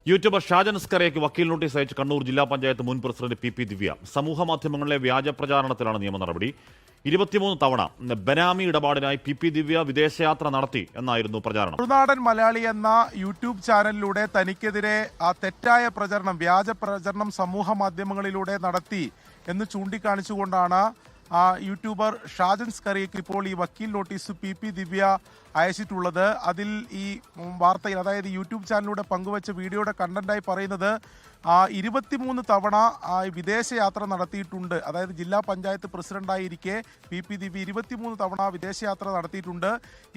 YouTuber Shajan സ്കറിയയ്ക്ക് വക്കീൽ notice അയച്ച് കണ്ണൂർ ജില്ലാ പഞ്ചായത്ത് മുൻ പ്രസിഡന്റ് പി ദിവ്യ. സമൂഹ മാധ്യമങ്ങളിലെ വ്യാജ പ്രചാരണത്തിലാണ് നിയമ നടപടി. 23 തവണ ബനാമി ഇടപാടിനായി പി ദിവ്യ വിദേശയാത്ര നടത്തി എന്നായിരുന്നു പ്രചാരണം. മറുനാടൻ മലയാളി എന്ന യൂട്യൂബ് ചാനലിലൂടെ തനിക്കെതിരെ തെറ്റായ പ്രചരണം, വ്യാജ പ്രചരണം സമൂഹ മാധ്യമങ്ങളിലൂടെ നടത്തി എന്ന് ചൂണ്ടിക്കാണിച്ചുകൊണ്ടാണ് യൂട്യൂബർ ഷാജൻ സ്കറിയയ്ക്ക് ഇപ്പോൾ ഈ വക്കീൽ നോട്ടീസ് പി ദിവ്യ അയച്ചിട്ടുള്ളത്. അതിൽ ഈ വാർത്തയിൽ, അതായത് യൂട്യൂബ് ചാനലിലൂടെ പങ്കുവച്ച വീഡിയോയുടെ കണ്ടന്റായി പറയുന്നത് 23 തവണ വിദേശയാത്ര നടത്തിയിട്ടുണ്ട്. അതായത് ജില്ലാ പഞ്ചായത്ത് പ്രസിഡന്റായിരിക്കെ പി ദിവ്യ 23 തവണ വിദേശയാത്ര നടത്തിയിട്ടുണ്ട്.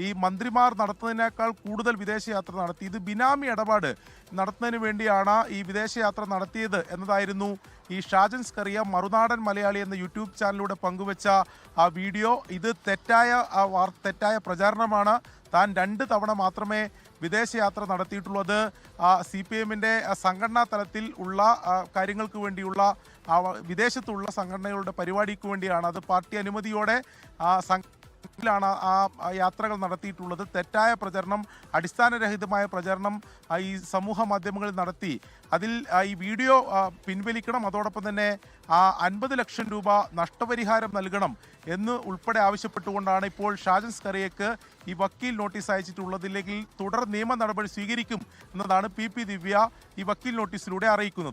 ഈ മന്ത്രിമാർ നടത്തുന്നതിനേക്കാൾ കൂടുതൽ വിദേശയാത്ര നടത്തി. ഇത് ബിനാമി ഇടപാട് നടത്തുന്നതിന് വേണ്ടിയാണ് ഈ വിദേശയാത്ര നടത്തിയത് എന്നതായിരുന്നു ഈ ഷാജൻ സ്കറിയ മറുനാടൻ മലയാളി എന്ന യൂട്യൂബ് ചാനലിലൂടെ പങ്കുവച്ച വീഡിയോ. ഇത് തെറ്റായ പ്രചാരണമാണ്. താൻ 2 തവണ മാത്രമേ വിദേശയാത്ര നടത്തിയിട്ടുള്ളത്. CPM-ന്റെ സംഘടനാ തലത്തിൽ ഉള്ള കാര്യങ്ങൾക്ക് വേണ്ടിയുള്ള വിദേശത്തുള്ള സംഘടനകളുടെ പരിപാടിക്ക് വേണ്ടിയാണ്. അത് പാർട്ടി അനുമതിയോടെ ാണ് ആ യാത്രകൾ നടത്തിയിട്ടുള്ളത്. തെറ്റായ പ്രചരണം, അടിസ്ഥാനരഹിതമായ പ്രചരണം ഈ സമൂഹ മാധ്യമങ്ങളിൽ നടത്തി. അതിൽ ഈ വീഡിയോ പിൻവലിക്കണം, അതോടൊപ്പം തന്നെ 50 ലക്ഷം രൂപ നഷ്ടപരിഹാരം നൽകണം എന്ന് ഉൾപ്പെടെ ആവശ്യപ്പെട്ടുകൊണ്ടാണ് ഇപ്പോൾ ഷാജൻ സ്കറിയയ്ക്ക് ഈ വക്കീൽ നോട്ടീസ് അയച്ചിട്ടുള്ളതില്ലെങ്കിൽ തുടർ നിയമ നടപടി സ്വീകരിക്കും എന്നതാണ് പി ദിവ്യ ഈ വക്കീൽ നോട്ടീസിലൂടെ അറിയിക്കുന്നത്.